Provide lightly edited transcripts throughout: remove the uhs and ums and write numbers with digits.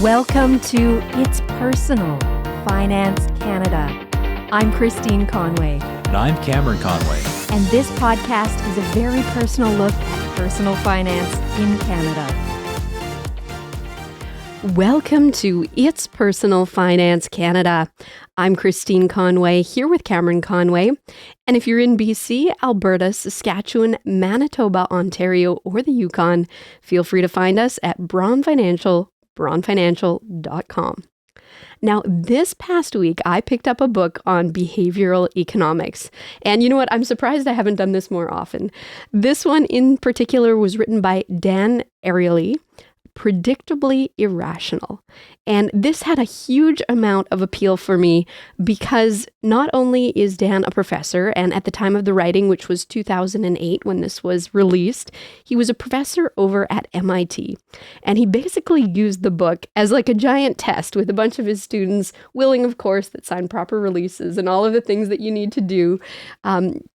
Welcome to It's Personal, Finance Canada. I'm Christine Conway. And I'm Cameron Conway. And this podcast is a very personal look at personal finance in Canada. Welcome to It's Personal Finance Canada. I'm Christine Conway, here with Cameron Conway. And if you're in BC, Alberta, Saskatchewan, Manitoba, Ontario, or the Yukon, feel free to find us at braunfinancial.com. Now, this past week, I picked up a book on behavioral economics. And you know what? I'm surprised I haven't done this more often. This one in particular was written by Dan Ariely, Predictably Irrational. And this had a huge amount of appeal for me because not only is Dan a professor, and at the time of the writing, which was 2008 when this was released, he was a professor over at MIT. And he basically used the book as like a giant test with a bunch of his students, willing, of course, that sign proper releases and all of the things that you need to do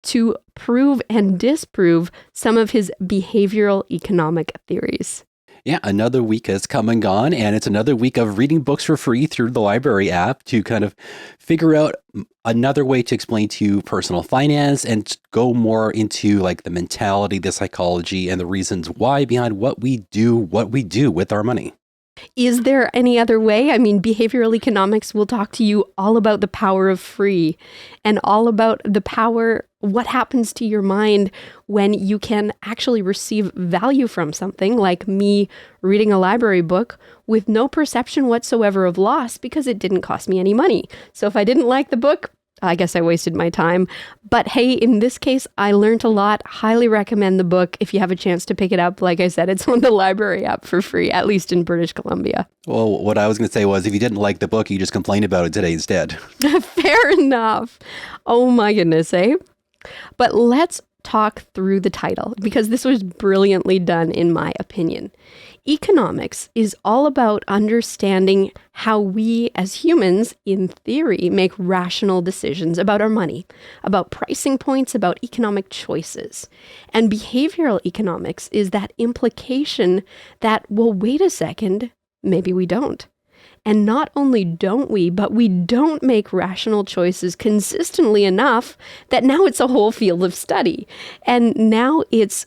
to prove and disprove some of his behavioral economic theories. Yeah, another week has come and gone, and it's another week of reading books for free through the library app to kind of figure out another way to explain to you personal finance and go more into like the mentality, the psychology, and the reasons why behind what we do with our money. Is there any other way? I mean, behavioral economics will talk to you all about the power of free and all about the power, what happens to your mind when you can actually receive value from something like me reading a library book with no perception whatsoever of loss because it didn't cost me any money. So if I didn't like the book, I guess I wasted my time. But hey, in this case, I learned a lot. Highly recommend the book if you have a chance to pick it up. Like I said, it's on the library app for free, at least in British Columbia. Well, what I was going to say was if you didn't like the book, you just complained about it today instead. Fair enough. Oh my goodness, eh? But let's talk through the title because this was brilliantly done in my opinion. Economics is all about understanding how we as humans, in theory, make rational decisions about our money, about pricing points, about economic choices. And behavioral economics is that implication that, well, wait a second, maybe we don't. And not only don't we, but we don't make rational choices consistently enough that now it's a whole field of study. And now it's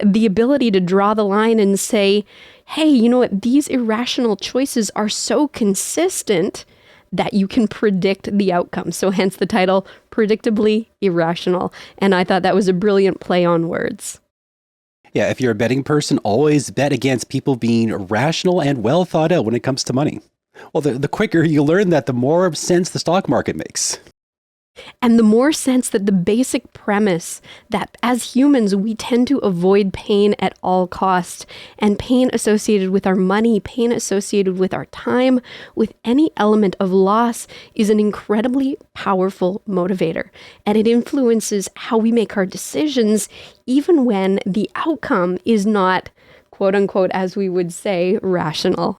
the ability to draw the line and say, hey, you know what? These irrational choices are so consistent that you can predict the outcome. So hence the title, Predictably Irrational. And I thought that was a brilliant play on words. Yeah, if you're a betting person, always bet against people being rational and well thought out when it comes to money. Well, the quicker you learn that, the more sense the stock market makes. And the more sense that the basic premise that as humans, we tend to avoid pain at all costs, and pain associated with our money, pain associated with our time, with any element of loss is an incredibly powerful motivator. And it influences how we make our decisions, even when the outcome is not, quote unquote, as we would say, rational.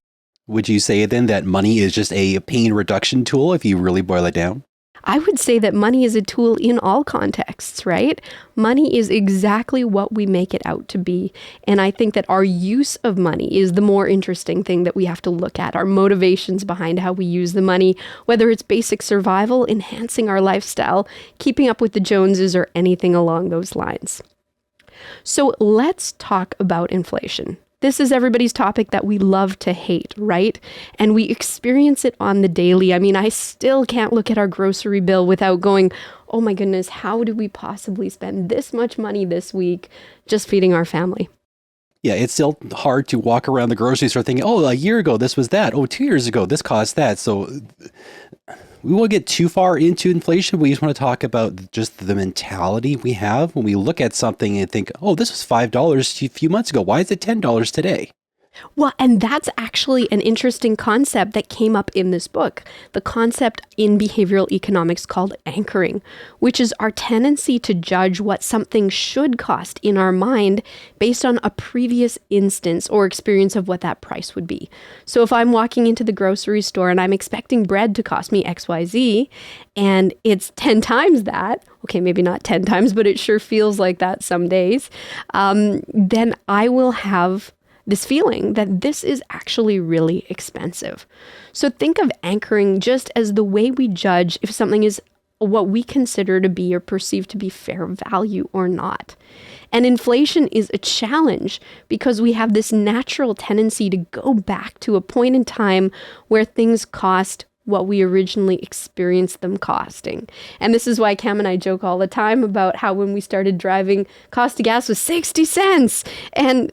Would you say then that money is just a pain reduction tool if you really boil it down? I would say that money is a tool in all contexts, right? Money is exactly what we make it out to be. And I think that our use of money is the more interesting thing that we have to look at, our motivations behind how we use the money, whether it's basic survival, enhancing our lifestyle, keeping up with the Joneses, or anything along those lines. So let's talk about inflation. This is everybody's topic that we love to hate, right? And we experience it on the daily. I mean, I still can't look at our grocery bill without going, oh my goodness, how do we possibly spend this much money this week just feeding our family? Yeah, it's still hard to walk around the grocery store thinking, oh, a year ago, this was that. Oh, 2 years ago, this cost that. So we won't get too far into inflation. We just want to talk about just the mentality we have when we look at something and think, oh, this was $5 a few months ago. Why is it $10 today? Well, and that's actually an interesting concept that came up in this book, the concept in behavioral economics called anchoring, which is our tendency to judge what something should cost in our mind based on a previous instance or experience of what that price would be. So if I'm walking into the grocery store and I'm expecting bread to cost me XYZ and it's 10 times that, okay, maybe not 10 times, but it sure feels like that some days, then I will have this feeling that this is actually really expensive. So think of anchoring just as the way we judge if something is what we consider to be or perceive to be fair value or not. And inflation is a challenge because we have this natural tendency to go back to a point in time where things cost what we originally experienced them costing. And this is why Cam and I joke all the time about how when we started driving, cost of gas was 60 cents. And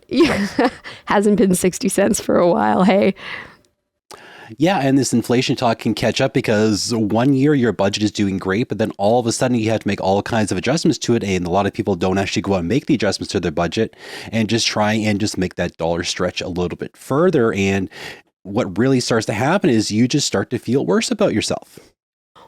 hasn't been 60 cents for a while, hey? Yeah, and this inflation talk can catch up because one year your budget is doing great, but then all of a sudden you have to make all kinds of adjustments to it, and a lot of people don't actually go out and make the adjustments to their budget and just try and just make that dollar stretch a little bit further. And what really starts to happen is you just start to feel worse about yourself.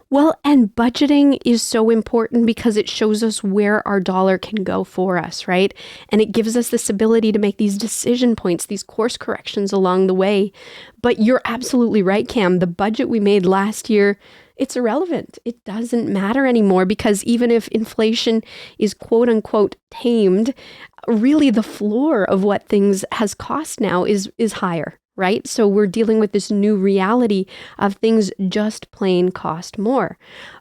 Well, and budgeting is so important because it shows us where our dollar can go for us, right? And it gives us this ability to make these decision points, these course corrections along the way. But you're absolutely right, Cam. The budget we made last year, it's irrelevant. It doesn't matter anymore because even if inflation is quote unquote tamed, really the floor of what things has cost now is higher. Right? So we're dealing with this new reality of things just plain cost more.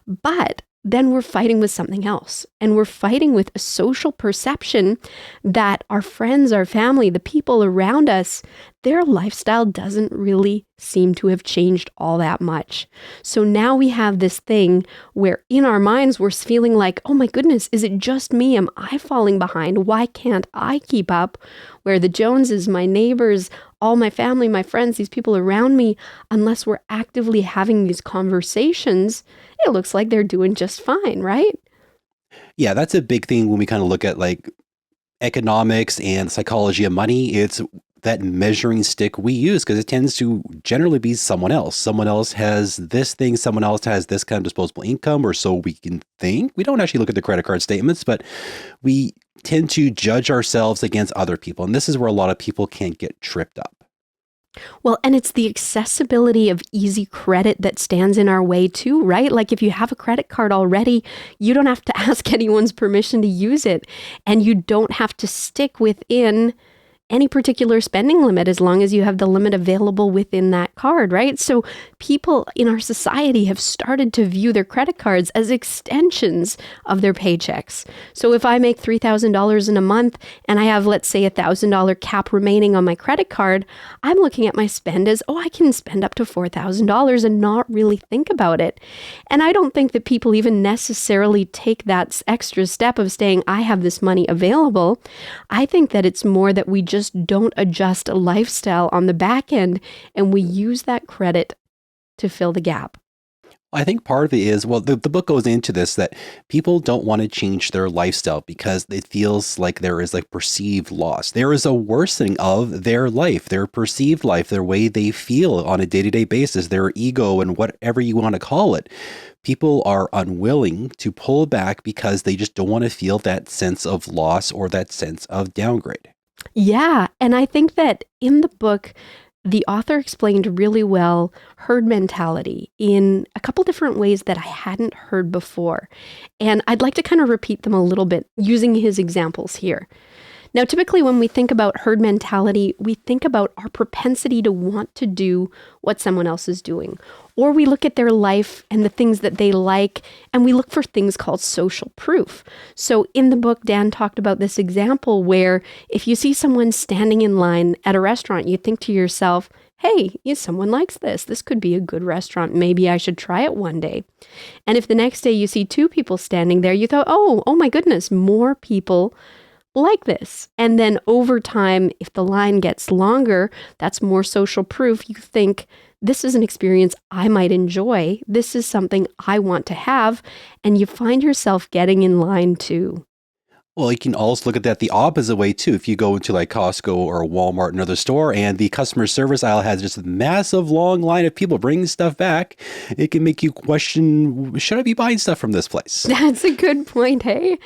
But then we're fighting with something else. And we're fighting with a social perception that our friends, our family, the people around us, their lifestyle doesn't really seem to have changed all that much. So now we have this thing where in our minds, we're feeling like, oh my goodness, is it just me? Am I falling behind? Why can't I keep up? Where the Joneses, my neighbors, all my family, my friends, these people around me, unless we're actively having these conversations, it looks like they're doing just fine, right? Yeah, that's a big thing when we kind of look at like economics and psychology of money. It's that measuring stick we use because it tends to generally be someone else. Someone else has this thing, someone else has this kind of disposable income, or so we can think. We don't actually look at the credit card statements, but we tend to judge ourselves against other people. And this is where a lot of people can get tripped up. Well, and it's the accessibility of easy credit that stands in our way too, right? Like if you have a credit card already, you don't have to ask anyone's permission to use it. And you don't have to stick within any particular spending limit as long as you have the limit available within that card, right? So people in our society have started to view their credit cards as extensions of their paychecks. So if I make $3,000 in a month and I have, let's say, $1,000 cap remaining on my credit card, I'm looking at my spend as, oh, I can spend up to $4,000 and not really think about it. And I don't think that people even necessarily take that extra step of saying, I have this money available. I think that it's more that we just don't adjust a lifestyle on the back end and we use that credit to fill the gap. I think part of it is, well, the book goes into this, that people don't want to change their lifestyle because it feels like there is like perceived loss. There is a worsening of their life, their perceived life, their way they feel on a day-to-day basis, their ego and whatever you want to call it. People are unwilling to pull back because they just don't want to feel that sense of loss or that sense of downgrade. Yeah. And I think that in the book, the author explained really well herd mentality in a couple different ways that I hadn't heard before. And I'd like to kind of repeat them a little bit using his examples here. Now, typically when we think about herd mentality, we think about our propensity to want to do what someone else is doing. Or we look at their life and the things that they like, and we look for things called social proof. So in the book, Dan talked about this example where if you see someone standing in line at a restaurant, you think to yourself, hey, someone likes this. This could be a good restaurant. Maybe I should try it one day. And if the next day you see two people standing there, you thought, oh my goodness, more people like this. And then over time, if the line gets longer, that's more social proof. You think, this is an experience I might enjoy. This is something I want to have. And you find yourself getting in line too. Well, you can also look at that the opposite way too. If you go into like Costco or Walmart, another store, and the customer service aisle has just a massive long line of people bringing stuff back, it can make you question, should I be buying stuff from this place? That's a good point, hey?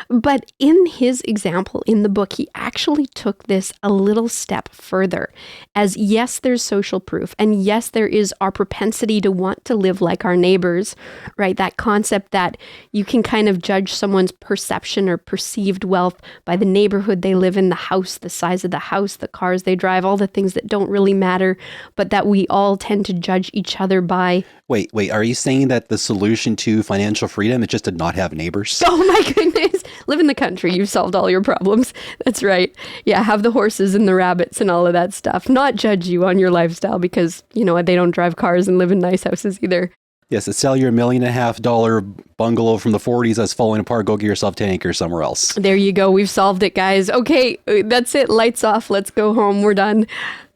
But in his example in the book, he actually took this a little step further. As yes, there's social proof, and yes, there is our propensity to want to live like our neighbors, right? That concept that you can kind of judge someone's perception or perceive perceived wealth by the neighborhood they live in, the house, the size of the house, the cars they drive, all the things that don't really matter, but that we all tend to judge each other by. Wait, are you saying that the solution to financial freedom is just to not have neighbors? Oh my goodness. Live in the country. You've solved all your problems. That's right. Yeah, have the horses and the rabbits and all of that stuff. Not judge you on your lifestyle because, you know, they don't drive cars and live in nice houses either. Yes, sell your $1.5 million bungalow from the 40s that's falling apart. Go get yourself 10 acres somewhere else. There you go. We've solved it, guys. Okay, that's it. Lights off. Let's go home. We're done.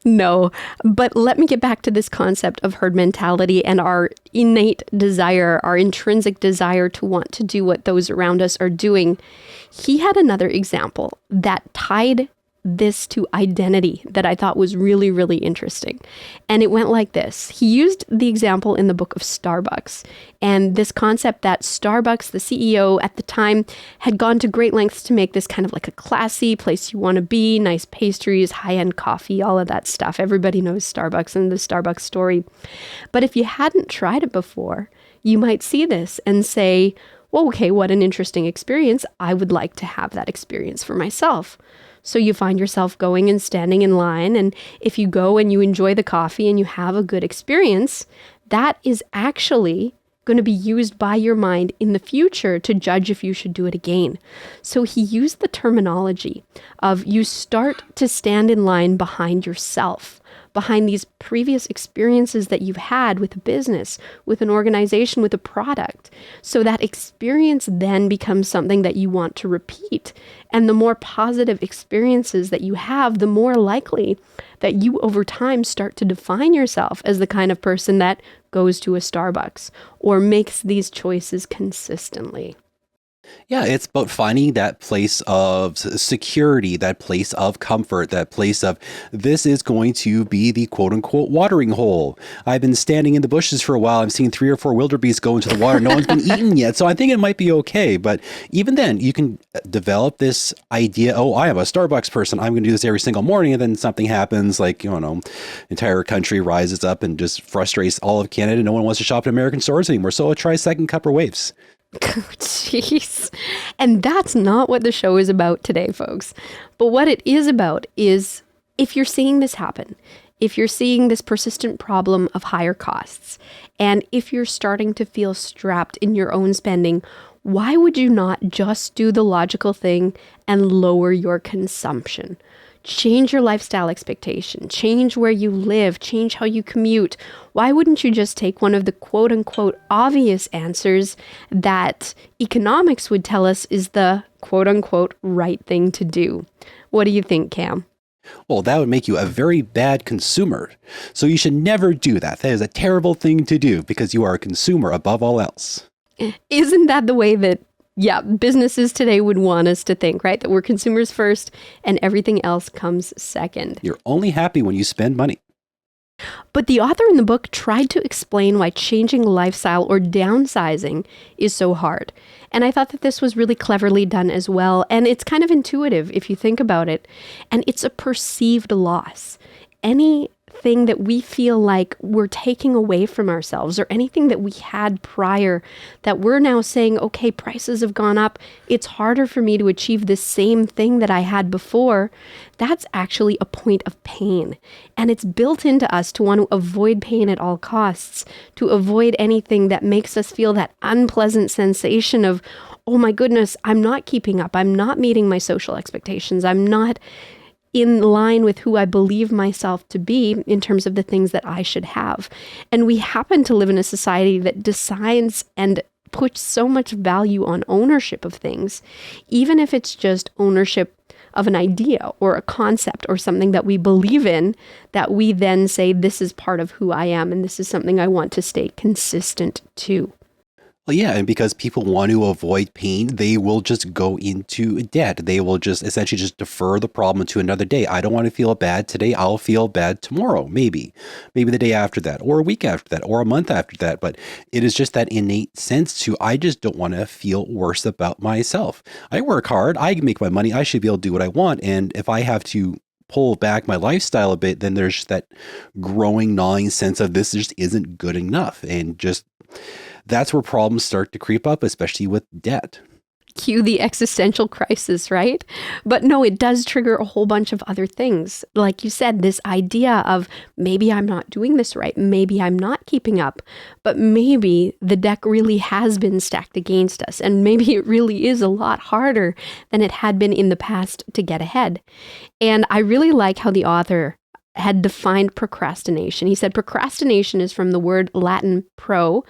No, but let me get back to this concept of herd mentality and our innate desire, our intrinsic desire to want to do what those around us are doing. He had another example that tied this to identity that I thought was really, really interesting. And it went like this. He used the example in the book of Starbucks and this concept that Starbucks, the CEO at the time, had gone to great lengths to make this kind of like a classy place you want to be, nice pastries, high-end coffee, all of that stuff. Everybody knows Starbucks and the Starbucks story. But if you hadn't tried it before, you might see this and say, well, okay, what an interesting experience. I would like to have that experience for myself. So you find yourself going and standing in line. And if you go and you enjoy the coffee and you have a good experience, that is actually going to be used by your mind in the future to judge if you should do it again. So he used the terminology of you start to stand in line behind yourself, behind these previous experiences that you've had with a business, with an organization, with a product. So that experience then becomes something that you want to repeat. And the more positive experiences that you have, the more likely that you over time start to define yourself as the kind of person that goes to a Starbucks or makes these choices consistently. Yeah, it's about finding that place of security, that place of comfort, that place of this is going to be the quote unquote watering hole. I've been standing in the bushes for a while. I've seen 3 or 4 wildebeest go into the water. No one's been eaten yet. So I think it might be okay. But even then, you can develop this idea, oh, I am a Starbucks person. I'm going to do this every single morning. And then something happens like, you know, entire country rises up and just frustrates all of Canada. No one wants to shop in American stores anymore. So I'll try second cup or waves. Jeez. And that's not what the show is about today, folks. But what it is about is if you're seeing this happen, if you're seeing this persistent problem of higher costs, and if you're starting to feel strapped in your own spending, why would you not just do the logical thing and lower your consumption? Change your lifestyle expectation, change where you live, change how you commute. Why wouldn't you just take one of the quote unquote obvious answers that economics would tell us is the quote unquote right thing to do? What do you think, Cam? Well, that would make you a very bad consumer. So you should never do that. That is a terrible thing to do because you are a consumer above all else. Isn't that the way that businesses today would want us to think, right? That we're consumers first and everything else comes second. You're only happy when you spend money. But the author in the book tried to explain why changing lifestyle or downsizing is so hard. And I thought that this was really cleverly done as well. And it's kind of intuitive if you think about it. And it's a perceived loss. Anything that we feel like we're taking away from ourselves or anything that we had prior that we're now saying, okay, prices have gone up. It's harder for me to achieve the same thing that I had before. That's actually a point of pain. And it's built into us to want to avoid pain at all costs, to avoid anything that makes us feel that unpleasant sensation of, oh my goodness, I'm not keeping up. I'm not meeting my social expectations. I'm not in line with who I believe myself to be in terms of the things that I should have. And we happen to live in a society that decides and puts so much value on ownership of things, even if it's just ownership of an idea or a concept or something that we believe in, that we then say, this is part of who I am and this is something I want to stay consistent to. Well, yeah, and because people want to avoid pain, they will just go into debt. They will just essentially just defer the problem to another day. I don't want to feel bad today. I'll feel bad tomorrow, maybe the day after that, or a week after that, or a month after that. But it is just that innate sense to, I just don't want to feel worse about myself. I work hard. I make my money. I should be able to do what I want. And if I have to pull back my lifestyle a bit, then there's that growing, gnawing sense of this just isn't good enough. And just that's where problems start to creep up, especially with debt. Cue the existential crisis, right? But no, it does trigger a whole bunch of other things. Like you said, this idea of maybe I'm not doing this right. Maybe I'm not keeping up. But maybe the deck really has been stacked against us. And maybe it really is a lot harder than it had been in the past to get ahead. And I really like how the author had defined procrastination. He said procrastination is from the word Latin pro,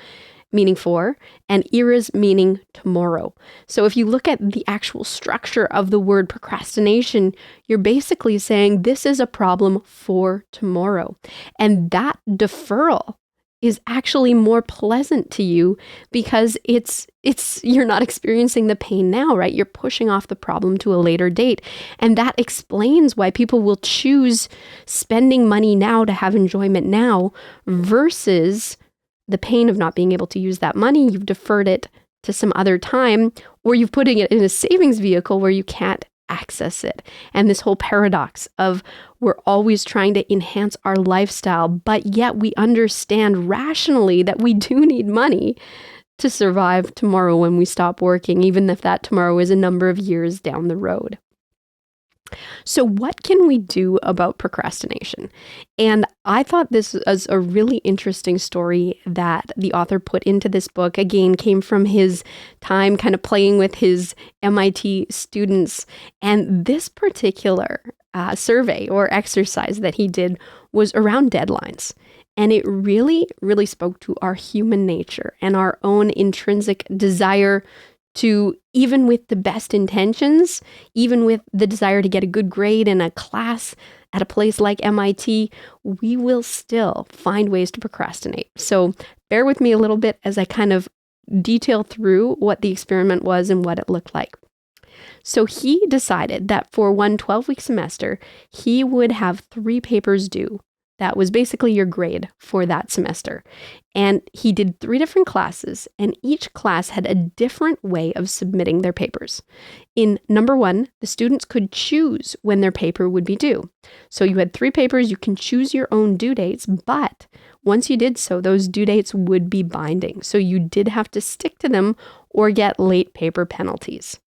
meaning for, and eras meaning tomorrow. So if you look at the actual structure of the word procrastination, you're basically saying this is a problem for tomorrow. And that deferral is actually more pleasant to you because it's you're not experiencing the pain now, right? You're pushing off the problem to a later date. And that explains why people will choose spending money now to have enjoyment now versus the pain of not being able to use that money. You've deferred it to some other time, or you're putting it in a savings vehicle where you can't access it. And this whole paradox of we're always trying to enhance our lifestyle, but yet we understand rationally that we do need money to survive tomorrow when we stop working, even if that tomorrow is a number of years down the road. So what can we do about procrastination? And I thought this was a really interesting story that the author put into this book. Again, came from his time kind of playing with his MIT students. And this particular survey or exercise that he did was around deadlines. And it really, really spoke to our human nature and our own intrinsic desire to, even with the best intentions, even with the desire to get a good grade in a class at a place like MIT, we will still find ways to procrastinate. So bear with me a little bit as I kind of detail through what the experiment was and what it looked like. So he decided that for one 12-week semester, he would have 3 papers due. That was basically your grade for that semester. And he did 3 different classes, and each class had a different way of submitting their papers. In number 1, the students could choose when their paper would be due. So you had 3 papers, you can choose your own due dates, but once you did so, those due dates would be binding. So you did have to stick to them or get late paper penalties.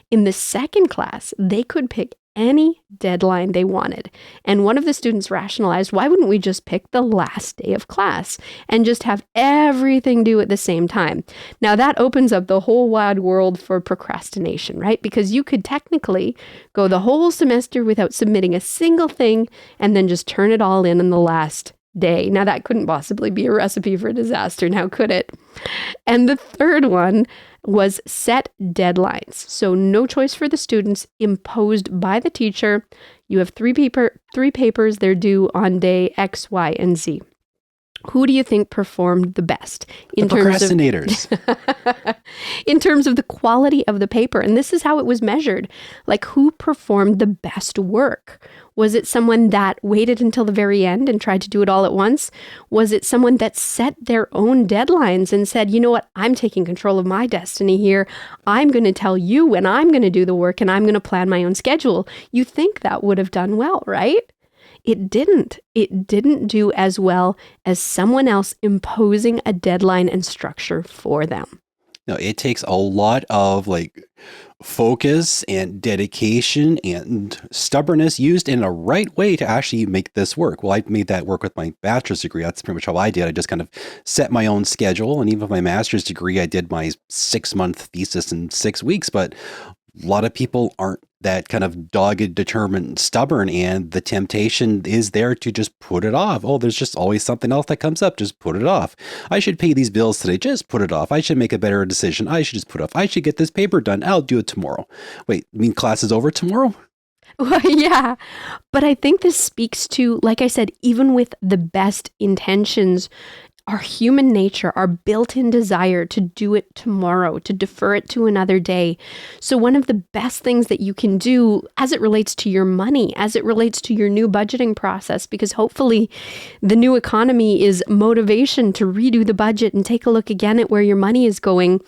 In the second class, they could pick any deadline they wanted. And one of the students rationalized, why wouldn't we just pick the last day of class and just have everything due at the same time? Now that opens up the whole wide world for procrastination, right? Because you could technically go the whole semester without submitting a single thing and then just turn it all in the last day. Now that couldn't possibly be a recipe for disaster, now could it? And the third one was set deadlines. So no choice for the students, imposed by the teacher. You have 3 papers, they're due on day X, Y, and Z. Who do you think performed the best in procrastinators? In terms of the quality of the paper? And this is how it was measured. Like, who performed the best work? Was it someone that waited until the very end and tried to do it all at once? Was it someone that set their own deadlines and said, you know what, I'm taking control of my destiny here. I'm going to tell you when I'm going to do the work and I'm going to plan my own schedule. You think that would have done well, right? It didn't. It didn't do as well as someone else imposing a deadline and structure for them. No, it takes a lot of focus and dedication and stubbornness used in a right way to actually make this work. Well, I made that work with my bachelor's degree. That's pretty much how I did. I just kind of set my own schedule. And even with my master's degree, I did my 6-month thesis in 6 weeks. But a lot of people aren't that kind of dogged, determined, stubborn, and the temptation is there to just put it off. Oh, there's just always something else that comes up. Just put it off. I should pay these bills today. Just put it off. I should make a better decision. I should just put it off. I should get this paper done. I'll do it tomorrow. Wait, you mean class is over tomorrow? Well, yeah, but I think this speaks to, like I said, even with the best intentions, our human nature, our built-in desire to do it tomorrow, to defer it to another day. So one of the best things that you can do as it relates to your money, as it relates to your new budgeting process, because hopefully the new economy is motivation to redo the budget and take a look again at where your money is going.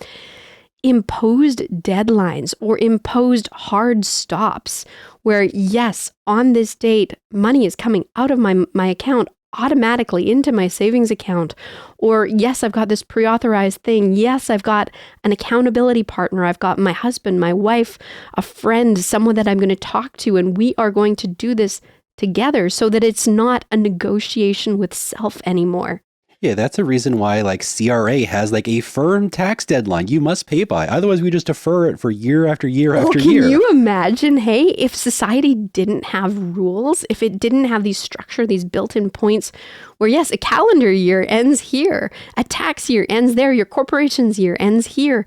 Imposed deadlines or imposed hard stops where, yes, on this date, money is coming out of my account. automatically into my savings account. Or yes, I've got this pre-authorized thing. Yes, I've got an accountability partner. I've got my husband, my wife, a friend, someone that I'm going to talk to, and we are going to do this together so that it's not a negotiation with self anymore. Yeah, that's a reason why like CRA has like a firm tax deadline you must pay by. Otherwise, we just defer it for year after year after year. Can you imagine, hey, if society didn't have rules, if it didn't have these structure, these built-in points where, yes, a calendar year ends here, a tax year ends there, your corporation's year ends here.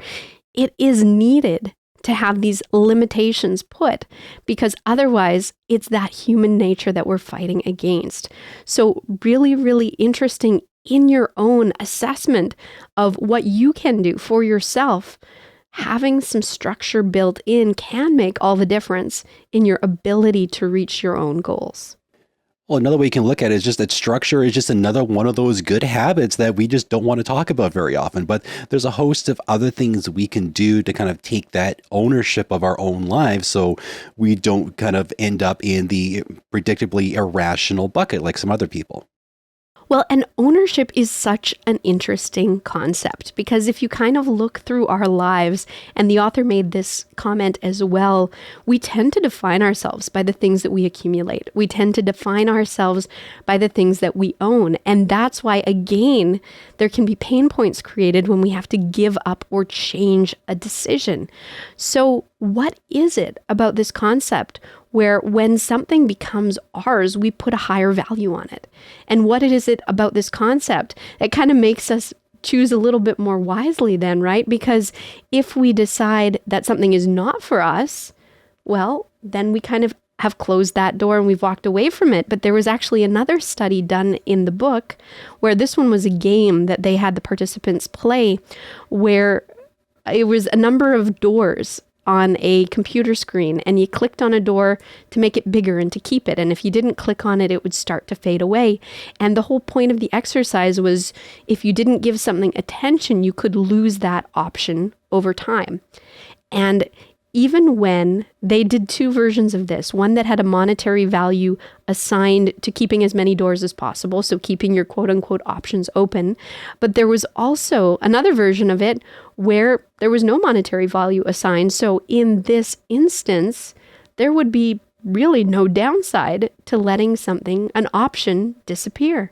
It is needed to have these limitations put, because otherwise it's that human nature that we're fighting against. So really, really interesting in your own assessment of what you can do for yourself. Having some structure built in can make all the difference in your ability to reach your own goals. Well, another way you can look at it is just that structure is just another one of those good habits that we just don't want to talk about very often. But there's a host of other things we can do to kind of take that ownership of our own lives so we don't kind of end up in the predictably irrational bucket like some other people. Well, and ownership is such an interesting concept, because if you kind of look through our lives, and the author made this comment as well, we tend to define ourselves by the things that we accumulate. We tend to define ourselves by the things that we own. And that's why, again, there can be pain points created when we have to give up or change a decision. So what is it about this concept where when something becomes ours, we put a higher value on it? And what is it about this concept that kind of makes us choose a little bit more wisely then, right? Because if we decide that something is not for us, well, then we kind of have closed that door and we've walked away from it. But there was actually another study done in the book where this one was a game that they had the participants play, where it was a number of doors on a computer screen, and you clicked on a door to make it bigger and to keep it. And if you didn't click on it, it would start to fade away. And the whole point of the exercise was, if you didn't give something attention, you could lose that option over time. And even when they did two versions of this, one that had a monetary value assigned to keeping as many doors as possible, so keeping your quote unquote options open, but there was also another version of it where there was no monetary value assigned. So in this instance, there would be really no downside to letting something, an option, disappear.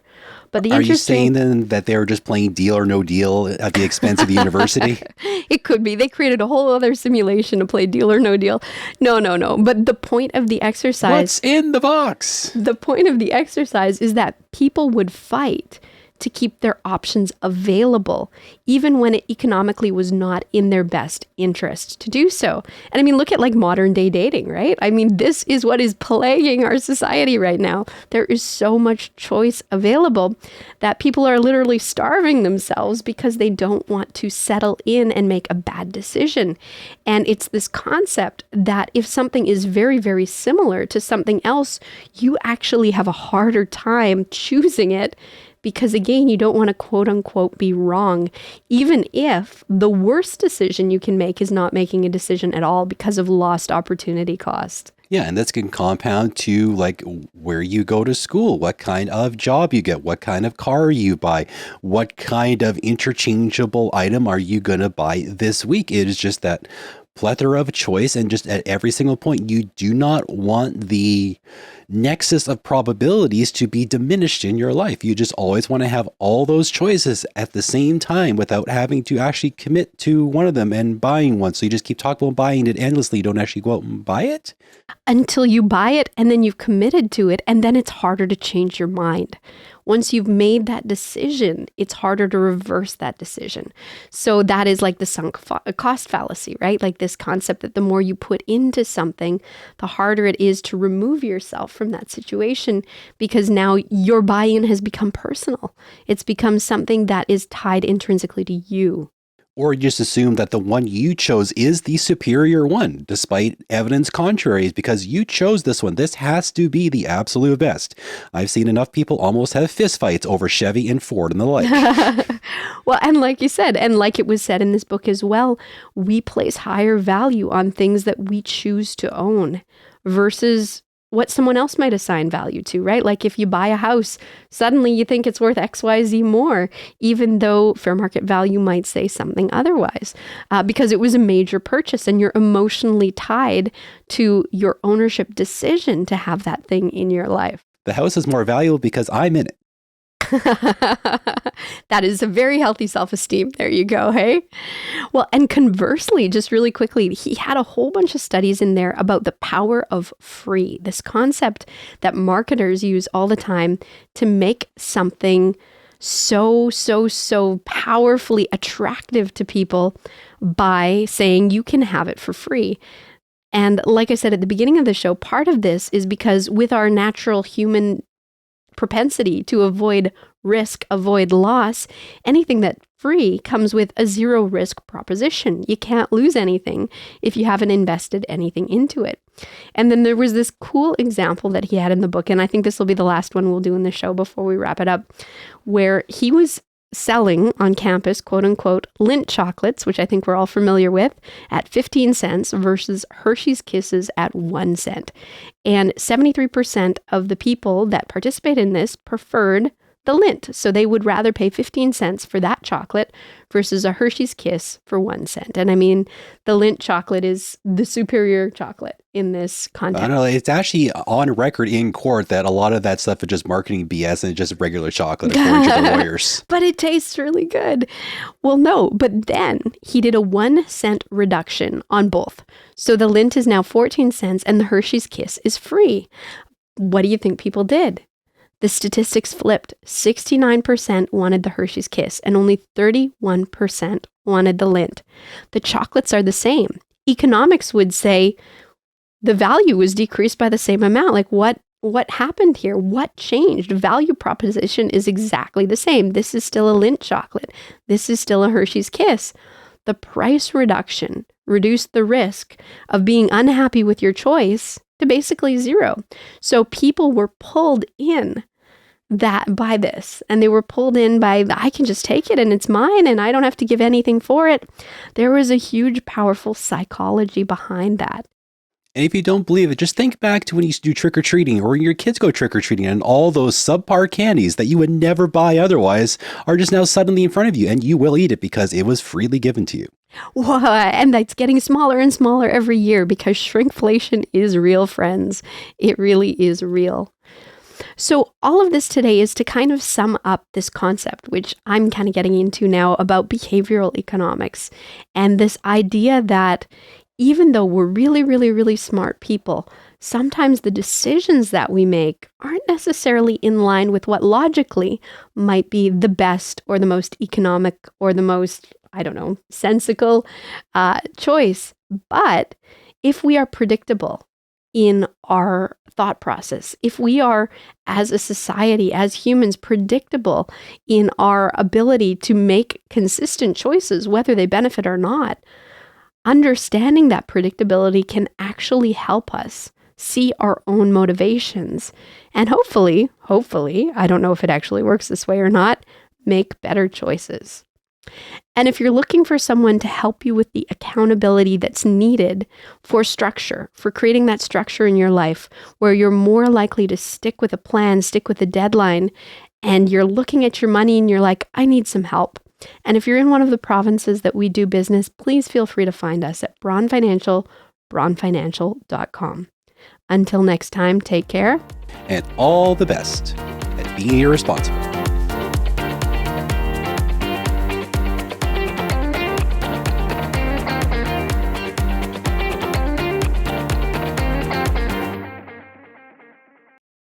But the Are you saying then that they were just playing Deal or No Deal at the expense of the university? It could be. They created a whole other simulation to play Deal or No Deal. No. But the point of the exercise... What's in the box? The point of the exercise is that people would fight to keep their options available, even when it economically was not in their best interest to do so. And I mean, look at like modern day dating, right? I mean, this is what is plaguing our society right now. There is so much choice available that people are literally starving themselves because they don't want to settle in and make a bad decision. And it's this concept that if something is very, very similar to something else, you actually have a harder time choosing it, because again, you don't want to quote unquote be wrong, even if the worst decision you can make is not making a decision at all because of lost opportunity cost. Yeah, and this can compound to like where you go to school, what kind of job you get, what kind of car you buy, what kind of interchangeable item are you going to buy this week. It is just that plethora of choice, and just at every single point, you do not want the nexus of probabilities to be diminished in your life. You just always want to have all those choices at the same time without having to actually commit to one of them and buying one. So you just keep talking about buying it endlessly. You don't actually go out and buy it until you buy it, and then you've committed to it, and then it's harder to change your mind. Once you've made that decision, it's harder to reverse that decision. So that is like the sunk cost fallacy, right? Like this concept that the more you put into something, the harder it is to remove yourself from that situation, because now your buy-in has become personal. It's become something that is tied intrinsically to you. Or just assume that the one you chose is the superior one, despite evidence contraries, because you chose this one. This has to be the absolute best. I've seen enough people almost have fistfights over Chevy and Ford and the like. Well, and like you said, and like it was said in this book as well, we place higher value on things that we choose to own versus what someone else might assign value to, right? Like if you buy a house, suddenly you think it's worth XYZ more, even though fair market value might say something otherwise, because it was a major purchase and you're emotionally tied to your ownership decision to have that thing in your life. The house is more valuable because I'm in it. That is a very healthy self-esteem. There you go. Hey. Well, and conversely, just really quickly, he had a whole bunch of studies in there about the power of free, this concept that marketers use all the time to make something so powerfully attractive to people by saying you can have it for free. And like I said at the beginning of the show, part of this is because with our natural human propensity to avoid risk, avoid loss, anything that's free comes with a zero risk proposition. You can't lose anything if you haven't invested anything into it. And then there was this cool example that he had in the book, and I think this will be the last one we'll do in the show before we wrap it up, where he was selling on campus, quote unquote, Lindt chocolates, which I think we're all familiar with, at 15 cents versus Hershey's Kisses at 1 cent. And 73% of the people that participated in this preferred the Lindt. So they would rather pay 15 cents for that chocolate versus a Hershey's Kiss for 1 cent. And I mean, the Lindt chocolate is the superior chocolate in this context. I don't know. It's actually on record in court that a lot of that stuff is just marketing BS and it's just regular chocolate, according to the lawyers. But it tastes really good. Well, no, but then he did a 1 cent reduction on both. So the Lindt is now 14 cents and the Hershey's Kiss is free. What do you think people did? The statistics flipped. 69% wanted the Hershey's Kiss and only 31% wanted the Lindt. The chocolates are the same. Economics would say the value was decreased by the same amount. Like what happened here? What changed? Value proposition is exactly the same. This is still a Lindt chocolate. This is still a Hershey's Kiss. The price reduction reduced the risk of being unhappy with your choice to basically zero. So people were pulled in by this, and they were pulled in by, I can just take it and it's mine and I don't have to give anything for it. There was a huge, powerful psychology behind that. And if you don't believe it, just think back to when you used to do trick-or-treating or when your kids go trick-or-treating and all those subpar candies that you would never buy otherwise are just now suddenly in front of you and you will eat it because it was freely given to you. Well, and that's getting smaller and smaller every year because shrinkflation is real, friends. It really is real. So all of this today is to kind of sum up this concept, which I'm kind of getting into now about behavioral economics and this idea that even though we're really smart people, sometimes the decisions that we make aren't necessarily in line with what logically might be the best or the most economic or the most, sensical choice. But if we are predictable in our thought process, if we are, as a society, as humans, predictable in our ability to make consistent choices, whether they benefit or not, understanding that predictability can actually help us see our own motivations and hopefully, I don't know if it actually works this way or not, make better choices. And if you're looking for someone to help you with the accountability that's needed for structure, for creating that structure in your life where you're more likely to stick with a plan, stick with a deadline, and you're looking at your money and you're like, I need some help. And if you're in one of the provinces that we do business, please feel free to find us at braunfinancial.com. Until next time, take care. And all the best at being irresponsible.